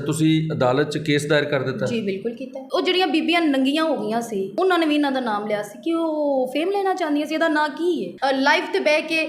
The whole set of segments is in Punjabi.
ਤੁਸੀਂ ਅਦਾਲਤ 'ਚ ਕੇਸ ਦਾਇਰ ਕਰ ਦਿੱਤਾ? ਜੀ ਬਿਲਕੁਲ ਕੀਤਾ। ਉਹ ਜਿਹੜੀਆਂ ਬੀਬੀਆਂ ਨੰਗੀਆਂ ਹੋ ਗਈਆਂ ਸੀ ਉਹਨਾਂ ਨੇ ਵੀ ਇਹਨਾਂ ਦਾ ਨਾਮ ਲਿਆ ਸੀ ਕਿ ਉਹ ਫੇਮ ਲੈਣਾ ਚਾਹੁੰਦੀਆਂ ਸੀ। ਇਹਦਾ ਨਾਂ ਕੀ ਹੈ? ਲਾਈਵ ਤੇ ਬਹਿ ਕੇ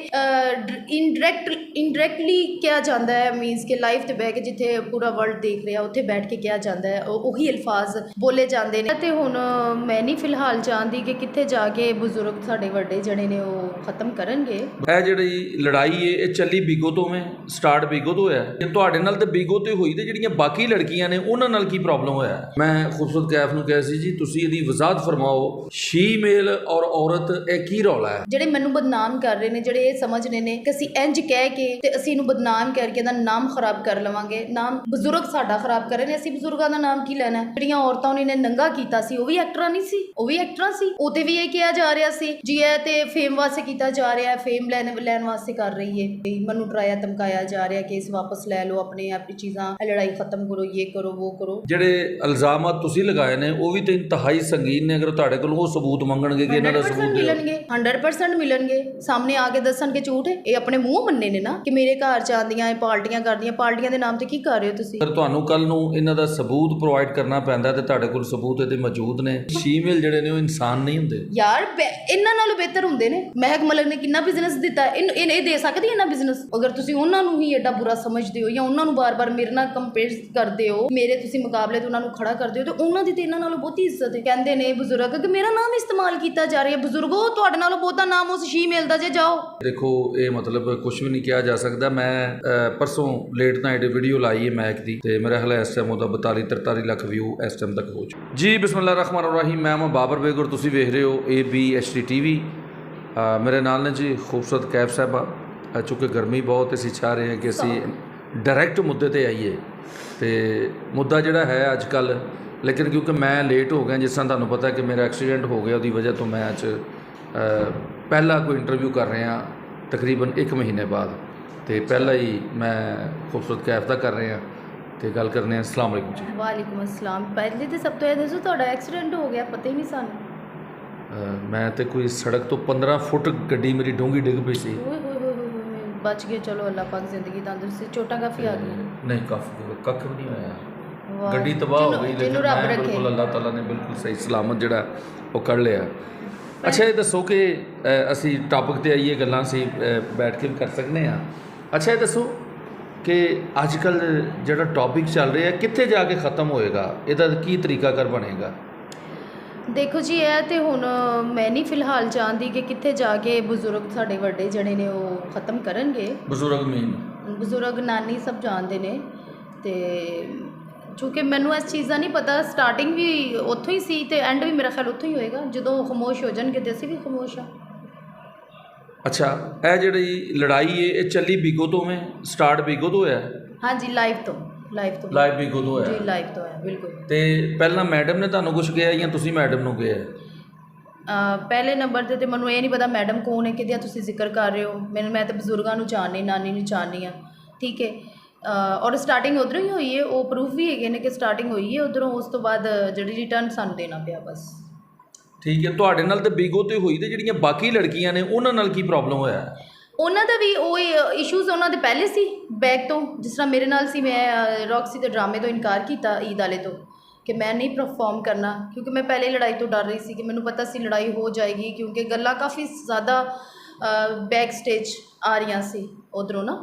ਇਨਡਾਇਰੈਕਟਲੀ ਕਿਹਾ ਜਾਂਦਾ ਹੈ, ਮੀਨਸ ਕਿ ਲਾਈਵ ਤੇ ਬਹਿ ਕੇ ਜਿੱਥੇ ਪੂਰਾ ਵਰਲਡ ਦੇਖ ਰਿਹਾ ਉੱਥੇ ਬੈਠ ਕੇ ਕਿਹਾ ਜਾਂਦਾ ਹੈ, ਉਹੀ ਅਲਫਾਜ਼ ਬੋਲੇ ਜਾਂਦੇ ਨੇ। ਤੇ ਹੁਣ ਮੈਂ ਨਹੀਂ ਫਿਲਹਾਲ ਚਾਹੁੰਦੀ ਕਿ ਕਿੱਥੇ ਜਾ ਕੇ ਬਜ਼ੁਰਗ ਸਾਡੇ ਵੱਡੇ ਜਿਹੜੇ ਨੇ ਉਹ ਖਤਮ ਕਰਨਗੇ। ਇਹ ਜਿਹੜੀ ਲੜਾਈ ਹੈ ਇਹ ਚੱਲੀ ਬੀਗੋ ਤੋਂ ਹੈ, ਸਟਾਰਟ ਬੀਗੋ ਤੋਂ ਹੋਇਆ। ਤੁਹਾਡੇ ਨਾਲ ਤੇ ਬੀਗੋ ਤੇ ਹੋਈ, ਤੇ ਜਿਹੜੀਆਂ ਬਾਕੀ ਲੜਕੀਆਂ ਨੇ ਉਹਨਾਂ ਨਾਲ ਕੀ ਪ੍ਰੋਬਲਮ ਹੋਇਆ? ਮੈਂ ਖੂਬਸੂਰਤ ਕੈਫ ਨੂੰ ਕਿਹਾ ਸੀ ਜੀ ਤੁਸੀਂ ਇਹਦੀ ਵਜ਼ਾਹਤ ਫਰਮਾਓ, ਸ਼ੀ ਮੇਲ ਔਰ ਔਰਤ ਇਹ ਕੀ ਰੌਲਾ ਹੈ? ਜਿਹੜੇ ਮੈਨੂੰ ਬਦਨਾਮ ਕਰ ਰਹੇ ਨੇ, ਜਿਹੜੇ ਇਹ ਸਮਝ ਰਹੇ ਨੇ ਕਿ ਅਸੀਂ ਇੰਜ ਕਹਿ ਕੇ ਤੇ ਅਸੀਂ ਇਹਨੂੰ ਬਦਨਾਮ ਕਰਕੇ ਇਹਦਾ ਨਾਮ ਖਰਾਬ ਕਰ ਲਵਾਂਗੇ। ਨਾਮ ਬਜ਼ੁਰਗ ਸਾਡਾ ਖਰਾਬ ਕਰ ਰਹੇ ਨੇ, ਅਸੀਂ ਬਜ਼ੁਰਗਾਂ ਦਾ ਨਾਮ ਕੀ ਲੈਣਾ? ਜਿਹੜੀਆਂ ਔਰਤਾਂ ਨੇ ਨੰਗਾ ਕੀਤਾ ਸੀ ਉਹ ਵੀ ਐਕਟਰਾਂ ਨਹੀਂ ਸੀ, ਉਹ ਵੀ ਐਕਟਰਾਂ ਸੀ। ਉਹ ਤੇ ਵੀ ਇਹ ਕਿਹਾ ਜਾ ਰਿਹਾ ਸੀ ਜੀ ਇਹ ਤੇ ਫੇਮ ਵਾਸਤੇ ਕੀਤਾ ਜਾ ਰਿਹਾ ਹੈ, ਫੇਮ ਲੈਣ ਵਾਸਤੇ ਕਰ ਰਹੀ ਹੈ। ਮੈਨੂੰ ਡਰਾਇਆ ਧਮਕਾਇਆ ਜਾ ਰਿਹਾ ਕਿ ਇਸ ਵਾਪਸ ਲੈ ਲਓ, ਆਪਣੇ ਆਪ ਚੀਜ਼ਾਂ, ਲੜਾਈ ਖਤਮ ਕਰੋ, ਇਹ ਕਰੋ ਉਹ ਕਰੋ। ਜਿਹੜੇ ਇਲਜ਼ਾਮਾਤ ਤੁਸੀਂ ਲਗਾਏ ਨੇ ਉਹ ਵੀ ਤੇ ਇੰਤਹਾਈ ਸੰਗੀਨ ਨੇ। ਅਗਰ ਤੁਹਾਡੇ ਕੋਲ ਉਹ ਸਬੂਤ ਮੰਗਣਗੇ ਕਿ ਇਹਨਾਂ ਦਾ ਸਬੂਤ ਮਿਲਣਗੇ, 100% ਮਿਲਣਗੇ। ਸਾਹਮਣੇ ਆ ਕੇ ਦੱਸਣਗੇ ਝੂਠ ਹੈ। ਇਹ ਆਪਣੇ ਮੂੰਹ ਮੰਨੇ ਨੇ ਨਾ ਕਿ ਮੇਰੇ ਘਰ ਚ ਆਉਂਦੀਆਂ ਪਾਰਟੀਆਂ ਕਰਦੀਆਂ। ਪਾਰਟੀਆਂ ਦੇ ਨਾਮ ਤੇ ਕੀ ਕਰ ਰਹੇ ਹੋ ਤੁਸੀਂ? ਅਗਰ ਤੁਹਾਨੂੰ ਕੱਲ ਨੂੰ ਇਹਨਾਂ ਦਾ ਸਬੂਤ ਪ੍ਰੋਵਾਈਡ ਕਰਨਾ ਪੈਂਦਾ ਤੇ ਤੁਹਾਡੇ ਕੋਲ ਸਬੂਤ ਇਹਦੇ ਮੌਜੂਦ ਨੇ। ਸ਼ੀਮੇਲ ਜਿਹੜੇ ਨੇ ਉਹ ਇਨਸਾਨ ਨਹੀਂ ਹੁੰਦੇ ਯਾਰ, ਇਹਨਾਂ ਨਾਲੋਂ ਬਿਹਤਰ ਹੁੰਦੇ ਨੇ। ਮਹਿਕ ਮਲਕ ਨੇ ਕਿੰਨਾ ਬਿਜ਼ਨਸ ਦਿੱਤਾ, ਇਹ ਦੇ ਸਕਦੀ ਇਹਨਾਂ ਬਿਜ਼ਨਸ? ਅਗਰ ਤੁਸੀਂ ਉਹਨਾਂ ਨੂੰ ਹੀ ਐਡਾ ਬੁਰਾ ਸਮਝਦੇ ਹੋ ਜਾਂ ਉਹਨਾਂ ਨੂੰ ਬਾਰ-ਬਾਰ ਮੇਰੇ ਨਾਲ ਕੰਪੇਅਰ ਕਰਦੇ ਹੋ, ਮੇਰੇ ਤੁਸੀਂ ਮੁਕਾਬਲੇ ਤੇ ਉਹਨਾਂ ਨੂੰ ਖੜਾ ਕਰਦੇ ਹੋ, ਤੇ ਉਹਨਾਂ ਦੀ ਤੇ ਇਹਨਾਂ ਨਾਲੋਂ ਬਹੁਤੀ ਇੱਜ਼ਤ ਹੈ। ਕਹਿੰਦੇ ਨੇ ਬਜ਼ੁਰਗ ਕਿ ਮੇਰਾ ਨਾਮ ਇਸਤੇਮਾਲ ਕੀਤਾ ਜਾ ਰਿਹਾ। ਬਜ਼ੁਰਗੋ ਤੁਹਾਡੇ ਨਾਲੋਂ ਬਹੁਤਾ ਨਾਮ ਉਸ ਸ਼ੀਮੇਲ ਦਾ ਜੇ ਜਾਓ। ਦੇਖੋ ਇਹ ਮਤਲਬ ਕੁਝ ਵੀ ਨਹੀਂ ਕਿਹਾ ਜਾ ਸਕਦਾ। ਮੈਂ ਪਰਸੋਂ ਲੇਟ ਨਾਈਟ ਵੀਡੀਓ ਲਾਈ ਹੈ ਮੈਕ ਦੀ, ਤੇ ਮੇਰਾ ਹਾਲੇ ਇਸ ਟਾਈਮ ਉਹਦਾ 42-43 ਲੱਖ ਵਿਊ ਇਸ ਟਾਈਮ ਤੱਕ ਹੋ ਚੁੱਕਾ ਜੀ। ਬਿਸਮਿਲ੍ਲਾਹ ਰਹਿਮਾਨ ਰਹੀਮ। ਮੈਂ ਬਾਬਰ ਬੇਗ ਔਰ ਤੁਸੀਂ ਵੇਖ ਰਹੇ ਹੋ ABHD TV। ਮੇਰੇ ਨਾਲ ਨੇ ਜੀ ਖੂਬਸੂਰਤ ਕੈਫ ਸਾਹਿਬਾ। ਚੂँकि ਗਰਮੀ ਬਹੁਤ, ਅਸੀਂ ਚਾਹ ਰਹੇ ਹਾਂ ਕਿ ਅਸੀਂ ਡਾਇਰੈਕਟ ਮੁੱਦੇ ਤੇ ਆਈਏ। ਤੇ ਮੁੱਦਾ ਜਿਹੜਾ ਹੈ ਅੱਜ ਕੱਲ੍ਹ, ਲੇਕਿਨ ਕਿਉਂਕਿ ਮੈਂ ਲੇਟ ਹੋ ਗਿਆ, ਜਿਸ ਤਰ੍ਹਾਂ ਤੁਹਾਨੂੰ ਪਤਾ ਕਿ ਮੇਰਾ ਐਕਸੀਡੈਂਟ ਹੋ ਗਿਆ, ਉਹਦੀ ਵਜ੍ਹਾ ਤੋਂ ਮੈਂ ਅੱਜ ਪਹਿਲਾ ਕੋਈ ਇੰਟਰਵਿਊ ਕਰ ਰਿਹਾ ਤਕਰੀਬਨ 1 ਮਹੀਨੇ ਬਾਅਦ। ਤੇ ਪਹਿਲਾਂ ਹੀ ਮੈਂ ਖੂਬਸੂਰਤ ਕੈਫ ਦਾ ਕਰ ਰਹੇ ਹਾਂ ਤੇ ਗੱਲ ਕਰਨੇ ਆ। ਅਸਲਾਮ ਵਾਲੇਕੁਮ ਜੀ। ਵਾਲੇਕੁਮ ਅਸਲਾਮ। ਪਹਿਲੇ ਤਾਂ ਸਭ ਤੋਂ ਇਹ ਦੱਸੋ ਤੁਹਾਡਾ ਐਕਸੀਡੈਂਟ ਹੋ ਗਿਆ, ਪਤਾ ਹੀ ਨਹੀਂ ਸਾਨੂੰ। ਮੈਂ ਤੇ ਕੋਈ ਸੜਕ ਤੋਂ 15 ਫੁੱਟ ਗੱਡੀ ਮੇਰੀ ਡੂੰਘੀ ਡਿੱਗ ਪਈ ਸੀ। ਓਏ ਹੋਏ ਹੋਏ ਹੋਏ, ਬਚ ਗਏ, ਚਲੋ ਅੱਲਾਹ ਪਾਕ ਜ਼ਿੰਦਗੀ ਤੰਦਰੁਸਤੀ। ਚੋਟਾਂ ਕਾਫੀ ਆ ਗਈਆਂ? ਨਹੀਂ, ਕੱਖ ਵੀ ਨਹੀਂ ਹੋਇਆ। ਗੱਡੀ ਤਬਾਹ ਹੋ ਗਈ, ਲੇਕਿਨ ਮੈਂ ਬਿਲਕੁਲ ਅੱਲਾਹ ਤਾਲਾ ਨੇ ਬਿਲਕੁਲ ਸਹੀ ਸਲਾਮਤ ਜਿਹੜਾ ਉਹ ਕੱਢ ਲਿਆ। ਅੱਛਾ ਇਹ ਦੱਸੋ ਕਿ ਅਸੀਂ ਟੌਪਿਕ 'ਤੇ ਆਈਏ, ਗੱਲਾਂ ਅਸੀਂ ਬੈਠ ਕੇ ਵੀ ਕਰ ਸਕਦੇ ਹਾਂ। ਅੱਛਾ ਇਹ ਦੱਸੋ ਕਿ ਅੱਜ ਕੱਲ੍ਹ ਜਿਹੜਾ ਟੌਪਿਕ ਚੱਲ ਰਿਹਾ ਕਿੱਥੇ ਜਾ ਕੇ ਖ਼ਤਮ ਹੋਏਗਾ? ਇਹਦਾ ਕੀ ਤਰੀਕਾਕਾਰ ਬਣੇਗਾ? ਦੇਖੋ ਜੀ, ਇਹ ਤੇ ਹੁਣ ਮੈਂ ਨਹੀਂ ਫਿਲਹਾਲ ਚਾਹੁੰਦੀ ਕਿ ਕਿੱਥੇ ਜਾ ਕੇ ਬਜ਼ੁਰਗ ਸਾਡੇ ਵੱਡੇ ਜਿਹੜੇ ਨੇ ਉਹ ਖਤਮ ਕਰਨਗੇ। ਬਜ਼ੁਰਗ ਨਾਨੀ ਸਭ ਜਾਣਦੇ ਨੇ। ਤੇ ਚੂँकि ਮੈਨੂੰ ਇਸ ਚੀਜ਼ ਦਾ ਨਹੀਂ ਪਤਾ, ਸਟਾਰਟਿੰਗ ਵੀ ਉੱਥੋਂ ਹੀ ਸੀ ਤੇ ਐਂਡ ਵੀ ਮੇਰਾ ਖਿਆਲ ਉੱਥੋਂ ਹੀ ਹੋਏਗਾ। ਜਦੋਂ ਖਾਮੋਸ਼ ਹੋ ਜਾਣਗੇ ਤੇ ਅਸੀਂ ਵੀ ਖਾਮੋਸ਼ ਹਾਂ। ਅੱਛਾ ਇਹ ਜਿਹੜੀ ਲੜਾਈ ਹੈ ਇਹ ਚੱਲੀ ਬੀਗੋ ਤੋਂ ਹੈ, ਸਟਾਰਟ ਬੀਗੋ ਤੋਂ ਹੋਇਆ? ਹਾਂਜੀ, ਲਾਈਵ ਬੀਗੋ ਤੋਂ ਹੋਇਆ ਜੀ, ਲਾਈਵ ਤੋਂ ਹੈ ਬਿਲਕੁਲ। ਤੇ ਪਹਿਲਾਂ ਮੈਡਮ ਨੇ ਤੁਹਾਨੂੰ ਕੁਝ ਕਿਹਾ ਜਾਂ ਤੁਸੀਂ ਮੈਡਮ ਨੂੰ ਕਿਹਾ? ਪਹਿਲੇ ਨੰਬਰ ਤੇ ਮੈਨੂੰ ਇਹ ਨਹੀਂ ਪਤਾ ਮੈਡਮ ਕੌਣ ਹੈ, ਕਿਹਦਾ ਤੁਸੀਂ ਜ਼ਿਕਰ ਕਰ ਰਹੇ ਹੋ। ਮੈਂ ਤਾਂ ਬਜ਼ੁਰਗਾਂ ਨੂੰ ਜਾਣਨੀ, ਨਾਨੀ ਨੂੰ ਜਾਣਨੀ ਆ, ਠੀਕ ਹੈ। ਔਰ ਸਟਾਰਟਿੰਗ ਉੱਧਰੋਂ ਹੀ ਹੋਈ ਹੈ, ਉਹ ਪ੍ਰੂਫ ਵੀ ਹੈਗੇ ਨੇ ਕਿ ਸਟਾਰਟਿੰਗ ਹੋਈ ਹੈ ਉੱਧਰੋਂ। ਉਸ ਤੋਂ ਬਾਅਦ ਜਿਹੜੀ ਰਿਟਰਨ ਸਾਨੂੰ ਦੇਣਾ ਪਿਆ ਬਸ। ਠੀਕ ਹੈ, ਤੁਹਾਡੇ ਨਾਲ ਤਾਂ ਬੀਗੋ ਤੇ ਹੋਈ, ਤੇ ਜਿਹੜੀਆਂ ਬਾਕੀ ਲੜਕੀਆਂ ਨੇ ਉਹਨਾਂ ਨਾਲ ਕੀ ਪ੍ਰੋਬਲਮ ਹੋਇਆ? ਉਹਨਾਂ ਦਾ ਵੀ ਉਹ ਇਸ਼ੂਜ਼ ਉਹਨਾਂ ਦੇ ਪਹਿਲੇ ਸੀ ਬੈਕ ਤੋਂ। ਜਿਸ ਤਰ੍ਹਾਂ ਮੇਰੇ ਨਾਲ ਸੀ, ਮੈਂ ਰੌਕਸੀ ਦੇ ਡਰਾਮੇ ਤੋਂ ਇਨਕਾਰ ਕੀਤਾ ਈਦ ਵਾਲੇ ਤੋਂ ਕਿ ਮੈਂ ਨਹੀਂ ਪਰਫਾਰਮ ਕਰਨਾ, ਕਿਉਂਕਿ ਮੈਂ ਪਹਿਲੇ ਲੜਾਈ ਤੋਂ ਡਰ ਰਹੀ ਸੀ ਕਿ ਮੈਨੂੰ ਪਤਾ ਸੀ ਲੜਾਈ ਹੋ ਜਾਏਗੀ, ਕਿਉਂਕਿ ਗੱਲਾਂ ਕਾਫੀ ਜ਼ਿਆਦਾ ਬੈਕ ਸਟੇਜ ਆ ਰਹੀਆਂ ਸੀ ਉੱਧਰੋਂ ਨਾ।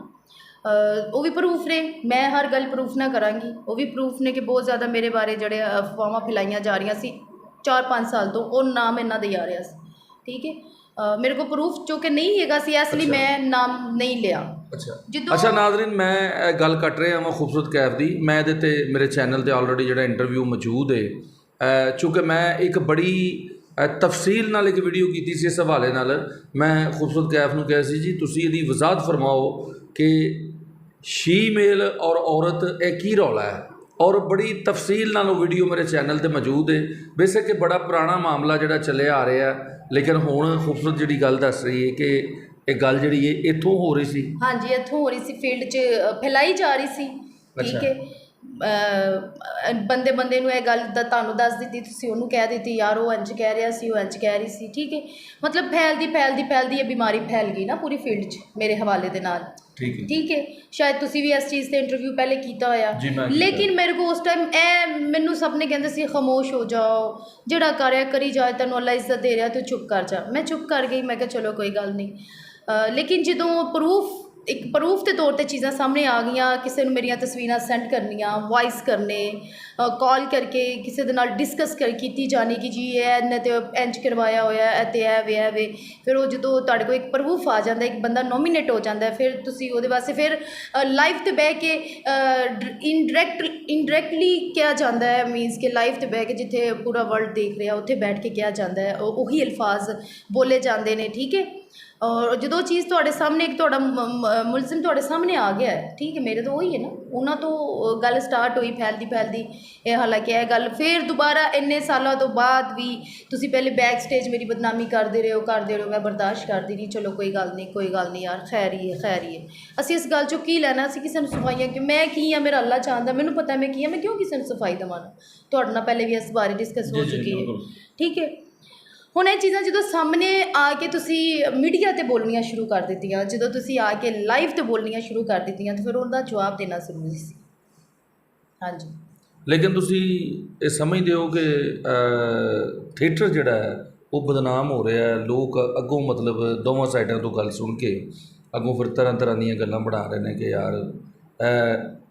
ਉਹ ਵੀ ਪ੍ਰੂਫ ਨੇ, ਮੈਂ ਹਰ ਗੱਲ ਪ੍ਰੂਫ ਨਾ ਕਰਾਂਗੀ। ਉਹ ਵੀ ਪ੍ਰੂਫ ਨੇ ਕਿ ਬਹੁਤ ਜ਼ਿਆਦਾ ਮੇਰੇ ਬਾਰੇ ਜਿਹੜੇ ਅਫਵਾਹਾਂ ਫੈਲਾਈਆਂ ਜਾ ਰਹੀਆਂ ਸੀ 4-5 ਸਾਲ ਤੋਂ, ਉਹ ਨਾਮ ਇਹਨਾਂ ਦੇ ਆ ਰਿਹਾ ਸੀ, ਠੀਕ ਹੈ। ਮੇਰੇ ਕੋਲ ਪ੍ਰੂਫ ਜੋ ਕਿ ਨਹੀਂ ਹੈਗਾ ਸੀ, ਇਸ ਲਈ ਮੈਂ ਨਾਮ ਨਹੀਂ ਲਿਆ। ਅੱਛਾ ਨਾਜ਼ਰੀਨ, ਮੈਂ ਗੱਲ ਕੱਟ ਰਿਹਾ ਹਾਂ ਖੂਬਸੂਰਤ ਕੈਫ ਦੀ। ਮੈਂ ਇਹਦੇ 'ਤੇ ਮੇਰੇ ਚੈਨਲ 'ਤੇ ਆਲਰੇਡੀ ਜਿਹੜਾ ਇੰਟਰਵਿਊ ਮੌਜੂਦ ਹੈ, ਚੂँकि ਮੈਂ ਇੱਕ ਬੜੀ ਤਫਸੀਲ ਨਾਲ ਇੱਕ ਵੀਡੀਓ ਕੀਤੀ ਸੀ ਇਸ ਹਵਾਲੇ ਨਾਲ। ਮੈਂ ਖੂਬਸੂਰਤ ਕੈਫ ਨੂੰ ਕਿਹਾ ਸੀ ਜੀ ਤੁਸੀਂ ਇਹਦੀ ਵਜ਼ਾਹਤ ਫਰਮਾਓ ਕਿ ਸ਼ੀਮੇਲ ਔਰ ਔਰਤ ਇਹ ਕੀ ਰੌਲਾ ਹੈ, ਔਰ ਬੜੀ ਤਫਸੀਲ ਨਾਲ ਉਹ ਵੀਡੀਓ ਮੇਰੇ ਚੈਨਲ 'ਤੇ ਮੌਜੂਦ ਹੈ। ਬੇਸ਼ੱਕ ਇਹ ਬੜਾ ਪੁਰਾਣਾ ਮਾਮਲਾ ਜਿਹੜਾ ਚੱਲਿਆ ਆ ਰਿਹਾ, ਲੇਕਿਨ ਹੁਣ ਖੂਬਸੂਰਤ ਜਿਹੜੀ ਗੱਲ ਦੱਸ ਰਹੀ ਹੈ ਕਿ ਇਹ ਗੱਲ ਜਿਹੜੀ ਹੈ ਇੱਥੋਂ ਹੋ ਰਹੀ ਸੀ। ਹਾਂਜੀ, ਇੱਥੋਂ ਹੋ ਰਹੀ ਸੀ, ਫੀਲਡ 'ਚ ਫੈਲਾਈ ਜਾ ਰਹੀ ਸੀ, ਠੀਕ ਹੈ। ਬੰਦੇ ਨੂੰ ਇਹ ਗੱਲ ਤੁਹਾਨੂੰ ਦੱਸ ਦਿੱਤੀ, ਤੁਸੀਂ ਉਹਨੂੰ ਕਹਿ ਦਿੱਤੀ ਯਾਰ ਉਹ ਇੰਝ ਕਹਿ ਰਿਹਾ ਸੀ, ਉਹ ਇੰਝ ਕਹਿ ਰਹੀ ਸੀ, ਠੀਕ ਹੈ। ਮਤਲਬ ਫੈਲਦੀ ਇਹ ਬਿਮਾਰੀ ਫੈਲ ਗਈ ਨਾ ਪੂਰੀ ਫੀਲਡ 'ਚ ਮੇਰੇ ਹਵਾਲੇ ਦੇ ਨਾਲ। ਠੀਕ ਹੈ ਠੀਕ ਹੈ, ਸ਼ਾਇਦ ਤੁਸੀਂ ਵੀ ਇਸ ਚੀਜ਼ ਤੇ ਇੰਟਰਵਿਊ ਪਹਿਲੇ ਕੀਤਾ ਹੋਇਆ, ਜੀ ਮੈਂ ਕੀਤਾ। ਲੇਕਿਨ ਮੇਰੇ ਕੋ ਉਸ ਟਾਈਮ ਮੈਨੂੰ ਸਭ ਨੇ ਕਹਿੰਦੇ ਸੀ ਖਾਮੋਸ਼ ਹੋ ਜਾਓ, ਜਿਹੜਾ ਕਰਿਆ ਕਰੀ ਜਾਏ, ਤੈਨੂੰ ਅੱਲਾ ਇੱਜ਼ਤ ਦੇ ਰਿਹਾ, ਤੂੰ ਚੁੱਪ ਕਰ ਜਾ। ਮੈਂ ਚੁੱਪ ਕਰ ਗਈ, ਮੈਂ ਕਿਹਾ ਚਲੋ ਕੋਈ ਗੱਲ ਨਹੀਂ। ਲੇਕਿਨ ਜਦੋਂ ਇੱਕ ਪ੍ਰੂਫ ਦੇ ਤੌਰ 'ਤੇ ਚੀਜ਼ਾਂ ਸਾਹਮਣੇ ਆ ਗਈਆਂ, ਕਿਸੇ ਨੂੰ ਮੇਰੀਆਂ ਤਸਵੀਰਾਂ ਸੈਂਡ ਕਰਨੀਆਂ, ਵਾਇਸ ਕਰਨੇ, ਕਾਲ ਕਰਕੇ ਕਿਸੇ ਦੇ ਨਾਲ ਡਿਸਕਸ ਕੀਤੀ ਜਾਣੀ ਕਿ ਜੀ ਇਹ ਇਹਨੇ ਤੇ ਇੰਜ ਕਰਵਾਇਆ ਹੋਇਆ, ਇਹ ਤੇ ਇਹ ਵੇ। ਫਿਰ ਉਹ ਜਦੋਂ ਤੁਹਾਡੇ ਕੋਲ ਇੱਕ ਪ੍ਰੂਫ ਆ ਜਾਂਦਾ, ਇੱਕ ਬੰਦਾ ਨੋਮੀਨੇਟ ਹੋ ਜਾਂਦਾ, ਫਿਰ ਤੁਸੀਂ ਉਹਦੇ ਵਾਸਤੇ ਫਿਰ ਲਾਈਵ 'ਤੇ ਬਹਿ ਕੇ ਇਨਡਾਇਰੈਕਟਲੀ ਕਿਹਾ ਜਾਂਦਾ ਹੈ, ਮੀਨਸ ਕਿ ਲਾਈਵ 'ਤੇ ਬਹਿ ਕੇ ਜਿੱਥੇ ਪੂਰਾ ਵਰਲਡ ਦੇਖ ਰਿਹਾ ਉੱਥੇ ਬੈਠ ਕੇ ਕਿਹਾ ਜਾਂਦਾ ਹੈ, ਉਹੀ ਅਲਫਾਜ਼ ਬੋਲੇ ਜਾਂਦੇ ਨੇ। ਠੀਕ ਹੈ, ਔਰ ਜਦੋਂ ਚੀਜ਼ ਤੁਹਾਡੇ ਸਾਹਮਣੇ ਇੱਕ ਤੁਹਾਡਾ ਮੁਲਜ਼ਮ ਤੁਹਾਡੇ ਸਾਹਮਣੇ ਆ ਗਿਆ ਹੈ, ਠੀਕ ਹੈ, ਮੇਰੇ ਤਾਂ ਉਹੀ ਹੈ ਨਾ, ਉਹਨਾਂ ਤੋਂ ਗੱਲ ਸਟਾਰਟ ਹੋਈ ਫੈਲਦੀ ਇਹ, ਹਾਲਾਂਕਿ ਇਹ ਗੱਲ ਫਿਰ ਦੁਬਾਰਾ ਇੰਨੇ ਸਾਲਾਂ ਤੋਂ ਬਾਅਦ ਵੀ ਤੁਸੀਂ ਪਹਿਲੇ ਬੈਕ ਸਟੇਜ ਮੇਰੀ ਬਦਨਾਮੀ ਕਰਦੇ ਰਹੇ ਹੋ, ਮੈਂ ਬਰਦਾਸ਼ਤ ਕਰਦੀ ਨਹੀਂ। ਚਲੋ ਕੋਈ ਗੱਲ ਨਹੀਂ ਯਾਰ, ਖੈਰ ਹੀ ਹੈ। ਅਸੀਂ ਇਸ ਗੱਲ 'ਚੋਂ ਕੀ ਲੈਣਾ? ਅਸੀਂ ਕਿਸੇ ਨੂੰ ਸਫਾਈਆਂ ਕਿ ਮੈਂ ਕੀ ਹਾਂ, ਮੇਰਾ ਅੱਲਾ ਚਾਹੁੰਦਾ, ਮੈਨੂੰ ਪਤਾ ਮੈਂ ਕੀ ਹਾਂ, ਮੈਂ ਕਿਉਂ ਕਿਸੇ ਨੂੰ ਸਫਾਈ ਦੇਵਾਂ? ਤੁਹਾਡੇ ਨਾਲ ਪਹਿਲੇ ਵੀ ਇਸ ਬਾਰੇ ਡਿਸਕਸ ਹੋ ਚੁੱਕੀ ਹੈ, ਠੀਕ ਹੈ। ਹੁਣ ਇਹ ਚੀਜ਼ਾਂ ਜਦੋਂ ਸਾਹਮਣੇ ਆ ਕੇ ਤੁਸੀਂ ਮੀਡੀਆ 'ਤੇ ਬੋਲਣੀਆਂ ਸ਼ੁਰੂ ਕਰ ਦਿੱਤੀਆਂ, ਜਦੋਂ ਤੁਸੀਂ ਆ ਕੇ ਲਾਈਵ 'ਤੇ ਬੋਲਣੀਆਂ ਸ਼ੁਰੂ ਕਰ ਦਿੱਤੀਆਂ, ਤਾਂ ਫਿਰ ਉਹਦਾ ਜਵਾਬ ਦੇਣਾ ਜ਼ਰੂਰੀ ਸੀ। ਹਾਂਜੀ, ਲੇਕਿਨ ਤੁਸੀਂ ਇਹ ਸਮਝਦੇ ਹੋ ਕਿ ਥੀਏਟਰ ਜਿਹੜਾ ਹੈ ਉਹ ਬਦਨਾਮ ਹੋ ਰਿਹਾ ਹੈ, ਲੋਕ ਅੱਗੋਂ ਮਤਲਬ ਦੋਵਾਂ ਸਾਈਡਾਂ ਤੋਂ ਗੱਲ ਸੁਣ ਕੇ ਅੱਗੋਂ ਫਿਰ ਤਰ੍ਹਾਂ ਦੀਆਂ ਗੱਲਾਂ ਬਣਾ ਰਹੇ ਨੇ ਕਿ ਯਾਰ